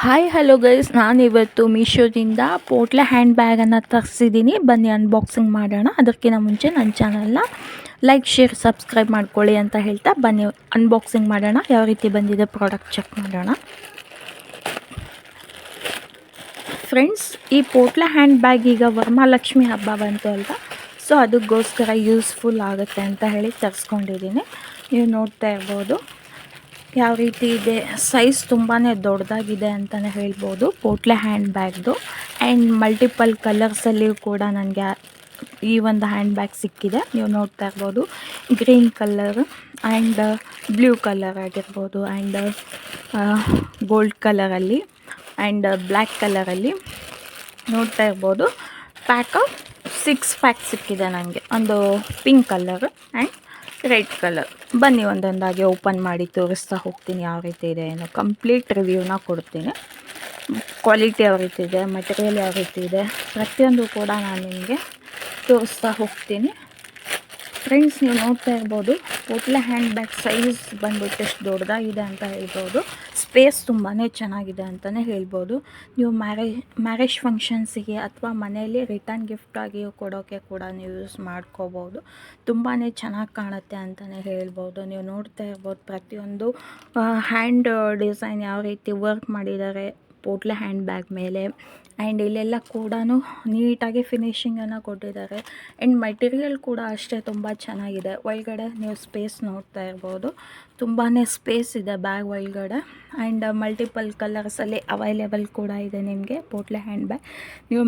Hi hello guys, ನಾನಿವತ್ತು ಮೀಶೋದಿಂದ ಪೋಟ್ಲೆ hand ಬ್ಯಾಗನ್ನು ತರಿಸಿದ್ದೀನಿ. ಬನ್ನಿ ಅನ್ಬಾಕ್ಸಿಂಗ್ ಮಾಡೋಣ. ಅದಕ್ಕಿಂತ ಮುಂಚೆ ನನ್ನ ಚಾನಲ್ನ ಲೈಕ್, ಶೇರ್, ಸಬ್ಸ್ಕ್ರೈಬ್ ಮಾಡ್ಕೊಳ್ಳಿ ಅಂತ ಹೇಳ್ತಾ ಬನ್ನಿ ಅನ್ಬಾಕ್ಸಿಂಗ್ ಮಾಡೋಣ. ಯಾವ ರೀತಿ ಬಂದಿದೆ ಪ್ರಾಡಕ್ಟ್ ಚೆಕ್ ಮಾಡೋಣ. ಫ್ರೆಂಡ್ಸ್, ಈ ಪೋಟ್ಲೆ ಹ್ಯಾಂಡ್ ಬ್ಯಾಗ್ ಈಗ ವರಮಹಾಲಕ್ಷ್ಮಿ ಹಬ್ಬ ಬಂತು ಅಲ್ವಾ, ಸೊ ಅದಕ್ಕೋಸ್ಕರ ಯೂಸ್ಫುಲ್ ಆಗುತ್ತೆ ಅಂತ ಹೇಳಿ ತರಿಸ್ಕೊಂಡಿದ್ದೀನಿ. ನೀವು ನೋಡ್ತಾ ಇರ್ಬೋದು ಯಾವ ರೀತಿ ಇದೆ. ಸೈಜ್ ತುಂಬಾ ದೊಡ್ಡದಾಗಿದೆ ಅಂತಲೇ ಹೇಳ್ಬೋದು ಪೋಟ್ಲೆ ಹ್ಯಾಂಡ್ ಬ್ಯಾಗ್ದು. ಆ್ಯಂಡ್ ಮಲ್ಟಿಪಲ್ ಕಲರ್ಸಲ್ಲಿಯೂ ಕೂಡ ನನಗೆ ಈ ಒಂದು ಹ್ಯಾಂಡ್ ಬ್ಯಾಗ್ ಸಿಕ್ಕಿದೆ. ನೀವು ನೋಡ್ತಾ ಇರ್ಬೋದು green colour and blue colour ಆಗಿರ್ಬೋದು, ಆ್ಯಂಡ್ ಗೋಲ್ಡ್ ಕಲರಲ್ಲಿ ಆ್ಯಂಡ್ ಬ್ಲ್ಯಾಕ್ ಕಲರಲ್ಲಿ ನೋಡ್ತಾ ಇರ್ಬೋದು. ಪ್ಯಾಕ್ 6 ಪ್ಯಾಕ್ ಸಿಕ್ಕಿದೆ ನನಗೆ. ಒಂದು pink colour and red colour. ಬನ್ನಿ ಒಂದೊಂದಾಗಿ ಓಪನ್ ಮಾಡಿ ತೋರಿಸ್ತಾ ಹೋಗ್ತೀನಿ ಯಾವ ರೀತಿ ಇದೆ ಏನೋ. ಕಂಪ್ಲೀಟ್ ರಿವ್ಯೂನ ಕೊಡ್ತೀನಿ. ಕ್ವಾಲಿಟಿ ಯಾವ ರೀತಿ ಇದೆ, ಮೆಟೀರಿಯಲ್ ಯಾವ ರೀತಿ ಇದೆ, ಪ್ರತಿಯೊಂದು ಕೂಡ ನಾನು ನಿಮಗೆ ತೋರಿಸ್ತಾ ಹೋಗ್ತೀನಿ. ಫ್ರೆಂಡ್ಸ್, ನೀವು ನೋಡ್ತಾ ಇರ್ಬೋದು ಪೋಟ್ಲೆ ಹ್ಯಾಂಡ್ ಬ್ಯಾಗ್ ಸೈಜ್ ಬಂದ್ಬಿಟ್ಟು ಎಷ್ಟು ದೊಡ್ಡದಾಗಿದೆ ಅಂತ ಹೇಳ್ಬೋದು. ಸ್ಪೇಸ್ ತುಂಬಾ ಚೆನ್ನಾಗಿದೆ ಅಂತಲೇ ಹೇಳ್ಬೋದು. ನೀವು ಮ್ಯಾರೇಜ್ ಫಂಕ್ಷನ್ಸಿಗೆ ಅಥವಾ ಮನೆಯಲ್ಲಿ ರಿಟರ್ನ್ ಗಿಫ್ಟಾಗಿ ಕೊಡೋಕ್ಕೆ ಕೂಡ ನೀವು ಯೂಸ್ ಮಾಡ್ಕೋಬೋದು. ತುಂಬಾ ಚೆನ್ನಾಗಿ ಕಾಣುತ್ತೆ ಅಂತಲೇ ಹೇಳ್ಬೋದು. ನೀವು ನೋಡ್ತಾ ಇರ್ಬೋದು ಪ್ರತಿಯೊಂದು ಹ್ಯಾಂಡ್ ಡಿಸೈನ್ ಯಾವ ರೀತಿ ವರ್ಕ್ ಮಾಡಿದ್ದಾರೆ ಪೋಟ್ಲೆ ಹ್ಯಾಂಡ್ ಬ್ಯಾಗ್ ಮೇಲೆ. ಆ್ಯಂಡ್ ಇಲ್ಲೆಲ್ಲ ಕೂಡ ನೀಟಾಗಿ ಫಿನಿಷಿಂಗನ್ನು ಕೊಟ್ಟಿದ್ದಾರೆ. ಆ್ಯಂಡ್ ಮೆಟೀರಿಯಲ್ ಕೂಡ ಅಷ್ಟೇ ತುಂಬ ಚೆನ್ನಾಗಿದೆ. ಒಳಗಡೆ ನೀವು ಸ್ಪೇಸ್ ನೋಡ್ತಾ ಇರ್ಬೋದು, ತುಂಬಾ ಸ್ಪೇಸ್ ಇದೆ ಬ್ಯಾಗ್ ಒಳಗಡೆ. ಆ್ಯಂಡ್ ಮಲ್ಟಿಪಲ್ ಕಲರ್ಸಲ್ಲಿ ಅವೈಲೇಬಲ್ ಕೂಡ ಇದೆ ನಿಮಗೆ ಪೋಟ್ಲೆ ಹ್ಯಾಂಡ್ ಬ್ಯಾಗ್. ನೀವು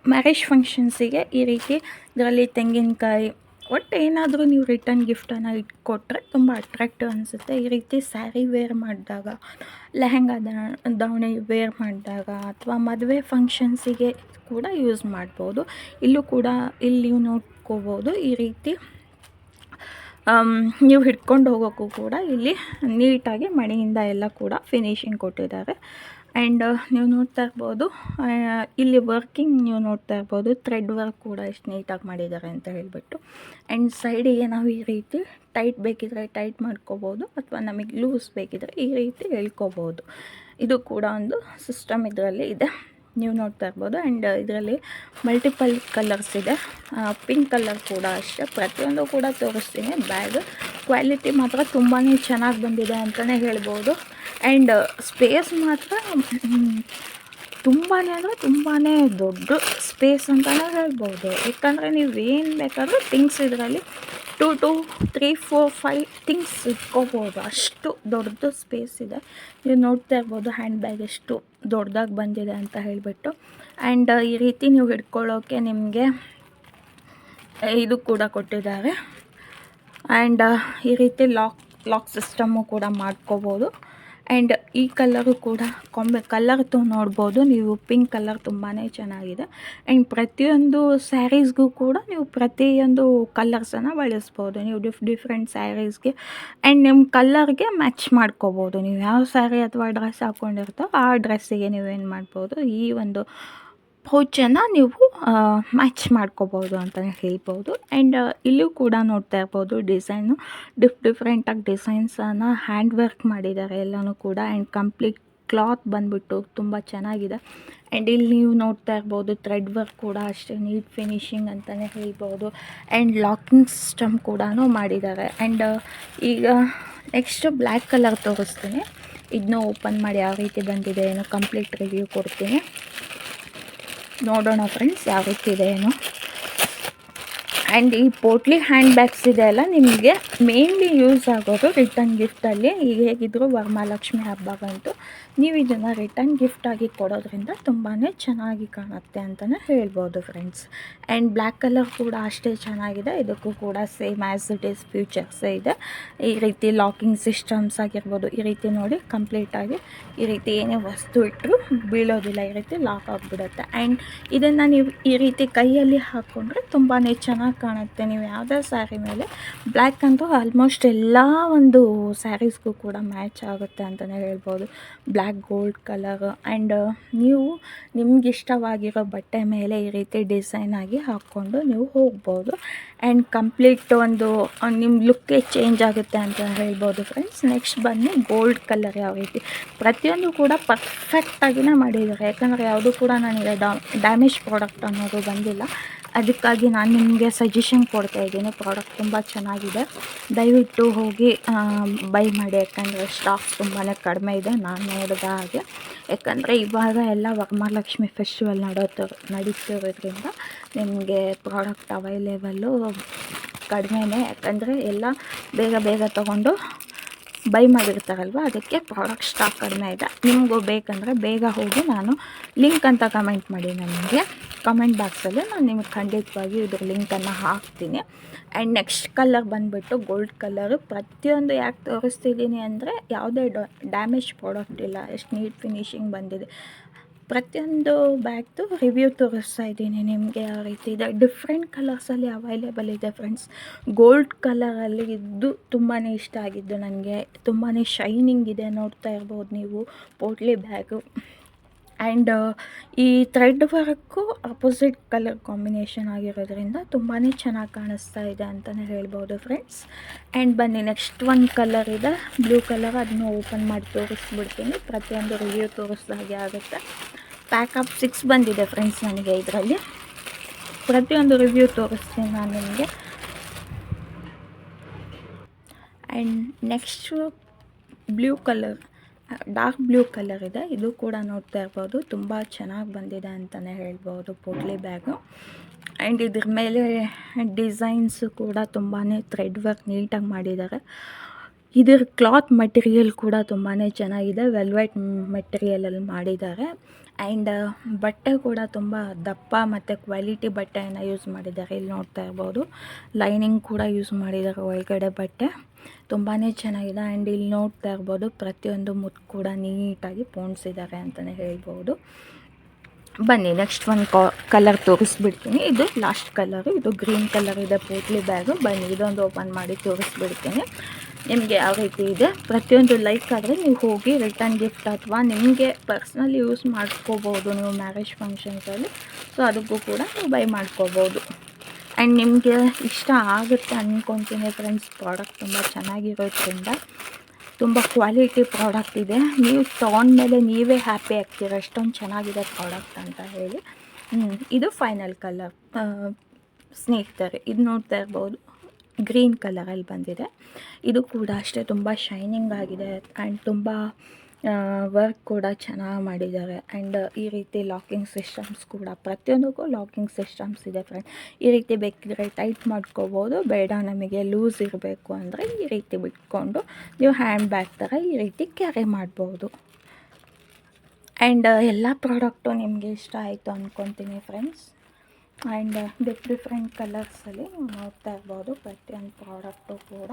ಮ್ಯಾರೇಜ್ ಫಂಕ್ಷನ್ಸಿಗೆ ಈ ರೀತಿ ಇದರಲ್ಲಿ ತೆಂಗಿನಕಾಯಿ ಒಟ್ಟು ಏನಾದರೂ ನೀವು ರಿಟರ್ನ್ ಗಿಫ್ಟನ್ನು ಇಟ್ಕೊಟ್ರೆ ತುಂಬ ಅಟ್ರಾಕ್ಟಿವ್ ಅನಿಸುತ್ತೆ. ಈ ರೀತಿ ಸ್ಯಾರಿ ವೇರ್ ಮಾಡಿದಾಗ, ಲೆಹೆಂಗಾ ದಾವಣಿ ವೇರ್ ಮಾಡಿದಾಗ ಅಥವಾ ಮದುವೆ ಫಂಕ್ಷನ್ಸಿಗೆ ಕೂಡ ಯೂಸ್ ಮಾಡ್ಬೋದು. ಇಲ್ಲೂ ಕೂಡ ಇಲ್ಲಿ ನೀವು ನೋಡ್ಕೋಬೋದು ಈ ರೀತಿ ನೀವು ಹಿಡ್ಕೊಂಡು ಹೋಗೋಕ್ಕೂ ಕೂಡ ಇಲ್ಲಿ ನೀಟಾಗಿ ಮಣಿಯಿಂದ ಎಲ್ಲ ಕೂಡ ಫಿನಿಶಿಂಗ್ ಕೊಟ್ಟಿದ್ದಾರೆ. ಆ್ಯಂಡ್ ನೀವು ನೋಡ್ತಾ ಇರ್ಬೋದು ಇಲ್ಲಿ ವರ್ಕಿಂಗ್ ನೀವು ನೋಡ್ತಾ ಇರ್ಬೋದು ಥ್ರೆಡ್ ವರ್ಕ್ ಕೂಡ ಎಷ್ಟು ನೀಟಾಗಿ ಮಾಡಿದ್ದಾರೆ ಅಂತ ಹೇಳಿಬಿಟ್ಟು. ಆ್ಯಂಡ್ ಸೈಡಿಗೆ ನಾವು ಈ ರೀತಿ ಟೈಟ್ ಬೇಕಿದ್ರೆ ಟೈಟ್ ಮಾಡ್ಕೋಬೋದು ಅಥವಾ ನಮಗೆ ಲೂಸ್ ಬೇಕಿದ್ರೆ ಈ ರೀತಿ ಎಳ್ಕೋಬೋದು. ಇದು ಕೂಡ ಒಂದು ಸಿಸ್ಟಮ್ ಇದರಲ್ಲಿ ಇದೆ, ನೀವು ನೋಡ್ತಾ ಇರ್ಬೋದು. ಆ್ಯಂಡ್ ಇದರಲ್ಲಿ ಮಲ್ಟಿಪಲ್ ಕಲರ್ಸ್ ಇದೆ. ಪಿಂಕ್ ಕಲರ್ ಕೂಡ ಅಷ್ಟೇ. ಪ್ರತಿಯೊಂದು ಕೂಡ ತೋರಿಸ್ತೀನಿ. ಬ್ಯಾಗ್ ಕ್ವಾಲಿಟಿ ಮಾತ್ರ ತುಂಬಾ ಚೆನ್ನಾಗಿ ಬಂದಿದೆ ಅಂತಲೇ ಹೇಳ್ಬೋದು. ಆ್ಯಂಡ್ ಸ್ಪೇಸ್ ಮಾತ್ರ ತುಂಬಾ ಅಂದರೆ ತುಂಬಾ ದೊಡ್ಡ ಸ್ಪೇಸ್ ಅಂತಲೇ ಹೇಳ್ಬೋದು. ಯಾಕಂದರೆ ನೀವೇನು ಬೇಕಾದರೂ ಥಿಂಗ್ಸ್ ಇದರಲ್ಲಿ 2 to 3 4 5 ಥಿಂಗ್ಸ್ ಇಟ್ಕೋಬೋದು, ಅಷ್ಟು ದೊಡ್ಡದು ಸ್ಪೇಸ್ ಇದೆ. ನೀವು ನೋಡ್ತಾ ಇರ್ಬೋದು ಹ್ಯಾಂಡ್ ಬ್ಯಾಗ್ ಎಷ್ಟು ದೊಡ್ಡದಾಗಿ ಬಂದಿದೆ ಅಂತ ಹೇಳಿಬಿಟ್ಟು. ಆ್ಯಂಡ್ ಈ ರೀತಿ ನೀವು ಹಿಡ್ಕೊಳ್ಳೋಕ್ಕೆ ನಿಮಗೆ ಇದು ಕೂಡ ಕೊಟ್ಟಿದ್ದಾರೆ. ಆ್ಯಂಡ್ ಈ ರೀತಿ ಲಾಕ್ ಸಿಸ್ಟಮು ಕೂಡ ಮಾಡ್ಕೋಬೋದು. ಆ್ಯಂಡ್ ಈ ಕಲರು ಕೂಡ ಕಲರ್ ನೋಡ್ಬೋದು ನೀವು. ಪಿಂಕ್ ಕಲರ್ ತುಂಬಾ ಚೆನ್ನಾಗಿದೆ. ಆ್ಯಂಡ್ ಪ್ರತಿಯೊಂದು ಸ್ಯಾರೀಸ್ಗೂ ಕೂಡ ನೀವು ಪ್ರತಿಯೊಂದು ಕಲರ್ಸನ್ನು ಬಳಸ್ಬೋದು ನೀವು ಡಿಫ್ರೆಂಟ್ ಸ್ಯಾರೀಸ್ಗೆ. ಆ್ಯಂಡ್ ನಿಮ್ಮ ಕಲ್ಲರ್ಗೆ ಮ್ಯಾಚ್ ಮಾಡ್ಕೋಬೋದು. ನೀವು ಯಾವ ಸ್ಯಾರಿ ಅಥವಾ ಡ್ರೆಸ್ ಹಾಕ್ಕೊಂಡಿರ್ತೀರೋ ಆ ಡ್ರೆಸ್ಸಿಗೆ ನೀವೇನು ಮಾಡ್ಬೋದು, ಈ ಒಂದು ಪೌಚನ್ನು ನೀವು ಮ್ಯಾಚ್ ಮಾಡ್ಕೋಬೋದು ಅಂತಲೇ ಹೇಳ್ಬೋದು. ಆ್ಯಂಡ್ ಇಲ್ಲೂ ಕೂಡ ನೋಡ್ತಾ ಇರ್ಬೋದು ಡಿಸೈನು ಡಿಫ್ರೆಂಟಾಗಿ ಡಿಸೈನ್ಸನ್ನು ಹ್ಯಾಂಡ್ ವರ್ಕ್ ಮಾಡಿದ್ದಾರೆ ಎಲ್ಲನೂ ಕೂಡ. ಆ್ಯಂಡ್ ಕಂಪ್ಲೀಟ್ ಕ್ಲಾತ್ ಬಂದುಬಿಟ್ಟು ತುಂಬ ಚೆನ್ನಾಗಿದೆ. ಆ್ಯಂಡ್ ಇಲ್ಲಿ ನೀವು ನೋಡ್ತಾ ಇರ್ಬೋದು ಥ್ರೆಡ್ ವರ್ಕ್ ಕೂಡ ಅಷ್ಟೇ ನೀಟ್ ಫಿನಿಶಿಂಗ್ ಅಂತಲೇ ಹೇಳ್ಬೋದು. ಆ್ಯಂಡ್ ಲಾಕಿಂಗ್ ಸಿಸ್ಟಮ್ ಕೂಡ ಮಾಡಿದ್ದಾರೆ. ಆ್ಯಂಡ್ ಈಗ ನೆಕ್ಸ್ಟ್ ಬ್ಲ್ಯಾಕ್ ಕಲರ್ ತೋರಿಸ್ತೀನಿ. ಇದನ್ನ ಓಪನ್ ಮಾಡಿ ಯಾವ ರೀತಿ ಬಂದಿದೆ ಏನೋ ಕಂಪ್ಲೀಟ್ ರಿವ್ಯೂ ಕೊಡ್ತೀನಿ. ನೋಡೋಣ ಫ್ರೆಂಡ್ಸ್ ಯಾವ ರೀತಿ ಇದೆ ಏನು. ಆ್ಯಂಡ್ ಈ ಪೋಟ್ಲಿ ಹ್ಯಾಂಡ್ ಬ್ಯಾಗ್ಸ್ ಇದೆ ಅಲ್ಲ, ನಿಮಗೆ ಮೇನ್ಲಿ ಯೂಸ್ ಆಗೋದು ರಿಟರ್ನ್ ಗಿಫ್ಟಲ್ಲಿ. ಈಗ ಹೇಗಿದ್ದರೂ ವರಮಹಾಲಕ್ಷ್ಮಿ ಹಬ್ಬ ಬಂತು, ನೀವು ಇದನ್ನು ರಿಟರ್ನ್ ಗಿಫ್ಟಾಗಿ ಕೊಡೋದ್ರಿಂದ ತುಂಬಾ ಚೆನ್ನಾಗಿ ಕಾಣುತ್ತೆ ಅಂತಲೇ ಹೇಳ್ಬೋದು ಫ್ರೆಂಡ್ಸ್. ಆ್ಯಂಡ್ ಬ್ಲ್ಯಾಕ್ ಕಲರ್ ಕೂಡ ಅಷ್ಟೇ ಚೆನ್ನಾಗಿದೆ. ಇದಕ್ಕೂ ಕೂಡ ಸೇಮ್ ಆ್ಯಸ್ ಇಟ್ ಈಸ್ ಫ್ಯೂಚರ್ಸೇ ಇದೆ. ಈ ರೀತಿ ಲಾಕಿಂಗ್ ಸಿಸ್ಟಮ್ಸ್ ಆಗಿರ್ಬೋದು, ಈ ರೀತಿ ನೋಡಿ ಕಂಪ್ಲೀಟಾಗಿ ಈ ರೀತಿ ಏನೇ ವಸ್ತು ಇಟ್ಟರು ಬೀಳೋದಿಲ್ಲ, ಈ ರೀತಿ ಲಾಕ್ ಆಗಿಬಿಡುತ್ತೆ. ಆ್ಯಂಡ್ ಇದನ್ನು ನೀವು ಈ ರೀತಿ ಕೈಯಲ್ಲಿ ಹಾಕ್ಕೊಂಡ್ರೆ ತುಂಬಾ ಚೆನ್ನಾಗಿ ಕಾಣುತ್ತೆ. ನೀವು ಯಾವುದೇ ಸ್ಯಾರಿ ಮೇಲೆ ಬ್ಲ್ಯಾಕ್ ಅಂತೂ ಆಲ್ಮೋಸ್ಟ್ ಎಲ್ಲ ಒಂದು ಸ್ಯಾರೀಸ್ಗೂ ಕೂಡ ಮ್ಯಾಚ್ ಆಗುತ್ತೆ ಅಂತಲೇ ಹೇಳ್ಬೋದು. Black gold colour. ಆ್ಯಂಡ್ ನೀವು ನಿಮ್ಗೆ ಇಷ್ಟವಾಗಿರೋ ಬಟ್ಟೆ ಮೇಲೆ ಈ ರೀತಿ ಡಿಸೈನ್ ಆಗಿ ಹಾಕ್ಕೊಂಡು ನೀವು ಹೋಗ್ಬೋದು. ಆ್ಯಂಡ್ ಕಂಪ್ಲೀಟ್ ಒಂದು ನಿಮ್ಮ ಲುಕ್ಕೇ ಚೇಂಜ್ ಆಗುತ್ತೆ ಅಂತ ಹೇಳ್ಬೋದು ಫ್ರೆಂಡ್ಸ್. ನೆಕ್ಸ್ಟ್ ಬಂದು ಗೋಲ್ಡ್ ಕಲರ್ ಯಾವ ರೀತಿ ಪ್ರತಿಯೊಂದು ಕೂಡ ಪರ್ಫೆಕ್ಟಾಗಿಯೇ ಮಾಡಿದ್ದಾರೆ, ಯಾಕಂದರೆ ಯಾವುದೂ ಕೂಡ ನನಗೆ ಡ್ಯಾಮೇಜ್ ಪ್ರಾಡಕ್ಟ್ ಅನ್ನೋದು ಬಂದಿಲ್ಲ. ಅದಕ್ಕಾಗಿ ನಾನು ನಿಮಗೆ ಸಜೆಷನ್ ಕೊಡ್ತಾಯಿದ್ದೀನಿ. ಪ್ರಾಡಕ್ಟ್ ತುಂಬ ಚೆನ್ನಾಗಿದೆ, ದಯವಿಟ್ಟು ಹೋಗಿ ಬೈ ಮಾಡಿ. ಯಾಕಂದರೆ ಸ್ಟಾಕ್ ತುಂಬಾ ಕಡಿಮೆ ಇದೆ ನಾನು ನೋಡಿದ ಹಾಗೆ. ಯಾಕಂದರೆ ಇವಾಗ ಎಲ್ಲ ವರಮಹಾಲಕ್ಷ್ಮಿ ಫೆಸ್ಟಿವಲ್ ನಡೀತಿರೋದ್ರಿಂದ ನಿಮಗೆ ಪ್ರಾಡಕ್ಟ್ ಅವೈಲೇಬಲ್ಲು ಕಡಿಮೆನೇ. ಯಾಕಂದರೆ ಎಲ್ಲ ಬೇಗ ಬೇಗ ತೊಗೊಂಡು ಬೈ ಮಾಡಿರ್ತಾರಲ್ವ, ಅದಕ್ಕೆ ಪ್ರಾಡಕ್ಟ್ ಸ್ಟಾಕ್ ಕಡಿಮೆ ಇದೆ. ನಿಮಗೂ ಬೇಕಂದರೆ ಬೇಗ ಹೋಗಿ ನಾನು ಲಿಂಕ್ ಅಂತ ಕಮೆಂಟ್ ಮಾಡಿ ನನಗೆ ಕಮೆಂಟ್ ಬಾಕ್ಸಲ್ಲಿ. ನಾನು ನಿಮಗೆ ಖಂಡಿತವಾಗಿ ಇದ್ರ ಲಿಂಕನ್ನು ಹಾಕ್ತೀನಿ. ಆ್ಯಂಡ್ ನೆಕ್ಸ್ಟ್ ಕಲರ್ ಬಂದುಬಿಟ್ಟು ಗೋಲ್ಡ್ ಕಲರು. ಪ್ರತಿಯೊಂದು ಯಾಕೆ ತೋರಿಸ್ತಿದ್ದೀನಿ ಅಂದರೆ ಯಾವುದೇ ಡ್ಯಾಮೇಜ್ ಪ್ರಾಡಕ್ಟ್ ಇಲ್ಲ, ಎಷ್ಟು ನೀಟ್ ಫಿನಿಶಿಂಗ್ ಬಂದಿದೆ. ಪ್ರತಿಯೊಂದು ಬ್ಯಾಗ್ದು ರಿವ್ಯೂ ತೋರಿಸ್ತಾ ಇದ್ದೀನಿ ನಿಮಗೆ. ಯಾವ ರೀತಿ ಇದೆ, ಡಿಫ್ರೆಂಟ್ ಕಲರ್ಸಲ್ಲಿ ಅವೈಲೇಬಲ್ ಇದೆ ಫ್ರೆಂಡ್ಸ್. ಗೋಲ್ಡ್ ಕಲರಲ್ಲಿ ಇದ್ದು ತುಂಬಾ ಇಷ್ಟ ಆಗಿದ್ದು ನನಗೆ. ತುಂಬಾ ಶೈನಿಂಗ್ ಇದೆ, ನೋಡ್ತಾ ಇರ್ಬೋದು ನೀವು ಪೋಟ್ಲಿ ಬ್ಯಾಗು. ಆ್ಯಂಡ್ ಈ thread work opposite colour combination ಆಗಿರೋದ್ರಿಂದ ತುಂಬಾ ಚೆನ್ನಾಗಿ ಕಾಣಿಸ್ತಾ ಇದೆ ಅಂತಲೇ ಹೇಳ್ಬೋದು ಫ್ರೆಂಡ್ಸ್. ಆ್ಯಂಡ್ ಬನ್ನಿ ನೆಕ್ಸ್ಟ್ ಒಂದು ಕಲರ್ ಇದೆ ಬ್ಲೂ ಕಲರ್, ಅದನ್ನು ಓಪನ್ ಮಾಡಿ ತೋರಿಸ್ಬಿಡ್ತೀನಿ. ಪ್ರತಿಯೊಂದು ರಿವ್ಯೂ ತೋರಿಸ್ದ ಹಾಗೆ ಆಗುತ್ತೆ. ಪ್ಯಾಕ್ ಆಫ್ 6 ಬಂದಿದೆ ಫ್ರೆಂಡ್ಸ್ ನನಗೆ. ಇದರಲ್ಲಿ ಪ್ರತಿಯೊಂದು ರಿವ್ಯೂ ತೋರಿಸ್ತೀನಿ ನಾನು ನಿಮಗೆ. And next blue colour, dark blue colour ಇದೆ. ಇದು ಕೂಡ ನೋಡ್ತಾ ಇರ್ಬೋದು, ತುಂಬ ಚೆನ್ನಾಗಿ ಬಂದಿದೆ ಅಂತಲೇ ಹೇಳ್ಬೋದು ಪೋಟ್ಲಿ ಬ್ಯಾಗು. ಆ್ಯಂಡ್ ಇದ್ರ ಮೇಲೆ ಡಿಸೈನ್ಸು ಕೂಡ ತುಂಬಾ ಥ್ರೆಡ್ ವರ್ಕ್ ನೀಟಾಗಿ ಮಾಡಿದ್ದಾರೆ. ಇದ್ರ ಕ್ಲಾತ್ ಮೆಟೀರಿಯಲ್ ಕೂಡ ತುಂಬಾ ಚೆನ್ನಾಗಿದೆ, ವೆಲ್ವೆಟ್ ಮೆಟೀರಿಯಲಲ್ಲಿ ಮಾಡಿದ್ದಾರೆ. ಆ್ಯಂಡ್ ಬಟ್ಟೆ ಕೂಡ ತುಂಬ ದಪ್ಪ ಮತ್ತು ಕ್ವಾಲಿಟಿ ಬಟ್ಟೆಯನ್ನು ಯೂಸ್ ಮಾಡಿದ್ದಾರೆ. ಇಲ್ಲಿ ನೋಡ್ತಾ ಇರ್ಬೋದು, ಲೈನಿಂಗ್ ಕೂಡ ಯೂಸ್ ಮಾಡಿದ್ದಾರೆ ಒಳಗಡೆ. ಬಟ್ಟೆ ತುಂಬಾ ಚೆನ್ನಾಗಿದೆ. ಆ್ಯಂಡ್ ಇಲ್ಲಿ ನೋಡ್ತಾ ಇರ್ಬೋದು, ಪ್ರತಿಯೊಂದು ಮುತ್ತು ಕೂಡ ನೀಟಾಗಿ ಪೋಣಿಸಿದ್ದಾರೆ ಅಂತಲೇ ಹೇಳ್ಬೋದು. ಬನ್ನಿ ನೆಕ್ಸ್ಟ್ ಒಂದು ಕಲರ್ ತೋರಿಸ್ಬಿಡ್ತೀನಿ. ಇದು ಲಾಸ್ಟ್ ಕಲರು, ಇದು ಗ್ರೀನ್ ಕಲರ್ ಇದೆ ಪೋಟ್ಲಿ ಬ್ಯಾಗು. ಬನ್ನಿ ಇದೊಂದು ಓಪನ್ ಮಾಡಿ ತೋರಿಸ್ಬಿಡ್ತೀನಿ ನಿಮಗೆ ಯಾವ ರೀತಿ ಇದೆ. ಪ್ರತಿಯೊಂದು ಲೈಕ್ ಆದರೆ ನೀವು ಹೋಗಿ ರಿಟರ್ನ್ ಗಿಫ್ಟ್ ಅಥವಾ ನಿಮಗೆ ಪರ್ಸ್ನಲಿ ಯೂಸ್ ಮಾಡ್ಕೋಬೋದು ನೀವು ಮ್ಯಾರೇಜ್ ಫಂಕ್ಷನ್ಸಲ್ಲಿ. ಸೊ ಅದಕ್ಕೂ ಕೂಡ ನೀವು ಬೈ ಮಾಡ್ಕೋಬೋದು. ಆ್ಯಂಡ್ ನಿಮಗೆ ಇಷ್ಟ ಆಗುತ್ತೆ ಅಂದ್ಕೊತೀನಿ ಫ್ರೆಂಡ್ಸ್. ಪ್ರಾಡಕ್ಟ್ ತುಂಬ ಚೆನ್ನಾಗಿರೋದ್ರಿಂದ, ತುಂಬ ಕ್ವಾಲಿಟಿ ಪ್ರಾಡಕ್ಟ್ ಇದೆ. ನೀವು ತೊಗೊಂಡ್ಮೇಲೆ ನೀವೇ ಹ್ಯಾಪಿ ಆಗ್ತೀರ, ಅಷ್ಟೊಂದು ಚೆನ್ನಾಗಿದೆ ಪ್ರಾಡಕ್ಟ್ ಅಂತ ಹೇಳಿ. ಇದು ಫೈನಲ್ ಕಲರ್ ಸ್ನೇಹಿತರೆ. ಇದು ನೋಡ್ತಾ ಇರ್ಬೋದು, ಗ್ರೀನ್ ಕಲರಲ್ಲಿ ಬಂದಿದೆ. ಇದು ಕೂಡ ಅಷ್ಟೇ ತುಂಬ ಶೈನಿಂಗ್ ಆಗಿದೆ. ಆ್ಯಂಡ್ ತುಂಬ ವರ್ಕ್ ಕೂಡ ಚೆನ್ನಾಗಿ ಮಾಡಿದ್ದಾರೆ. ಆ್ಯಂಡ್ ಈ ರೀತಿ ಲಾಕಿಂಗ್ ಸಿಸ್ಟಮ್ಸ್ ಕೂಡ, ಪ್ರತಿಯೊಂದಕ್ಕೂ ಲಾಕಿಂಗ್ ಸಿಸ್ಟಮ್ಸ್ ಇದೆ ಫ್ರೆಂಡ್. ಈ ರೀತಿ ಬೇಕಿದ್ರೆ ಟೈಟ್ ಮಾಡ್ಕೋಬೋದು, ಬೇಡ ನಮಗೆ ಲೂಸ್ ಇರಬೇಕು ಅಂದರೆ ಈ ರೀತಿ ಬಿಟ್ಕೊಂಡು ನೀವು ಹ್ಯಾಂಡ್ ಬ್ಯಾಗ್ ಥರ ಈ ರೀತಿ ಕ್ಯಾರಿ ಮಾಡ್ಬೋದು. ಆ್ಯಂಡ್ ಎಲ್ಲ ಪ್ರಾಡಕ್ಟು ನಿಮಗೆ ಇಷ್ಟ ಆಯಿತು ಅಂದ್ಕೊತೀನಿ ಫ್ರೆಂಡ್ಸ್. ಆ್ಯಂಡ್ ಡಿಫ್ರೆಂಟ್ ಕಲರ್ಸಲ್ಲಿ ನೀವು ನೋಡ್ತಾ ಇರ್ಬೋದು. ಪ್ರತಿಯೊಂದು ಪ್ರಾಡಕ್ಟು ಕೂಡ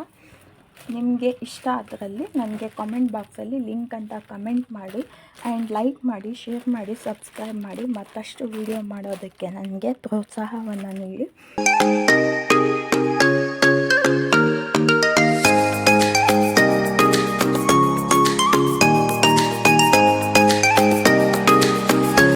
ನಿಮಗೆ ಇಷ್ಟ ಅದರಲ್ಲಿ ನನಗೆ ಕಾಮೆಂಟ್ ಬಾಕ್ಸಲ್ಲಿ ಲಿಂಕ್ ಅಂತ ಕಮೆಂಟ್ ಮಾಡಿ. ಆ್ಯಂಡ್ ಲೈಕ್ ಮಾಡಿ, ಶೇರ್ ಮಾಡಿ, ಸಬ್ಸ್ಕ್ರೈಬ್ ಮಾಡಿ. ಮತ್ತಷ್ಟು ವೀಡಿಯೋ ಮಾಡೋದಕ್ಕೆ ನನಗೆ ಪ್ರೋತ್ಸಾಹವನ್ನು ನೀಡಿ.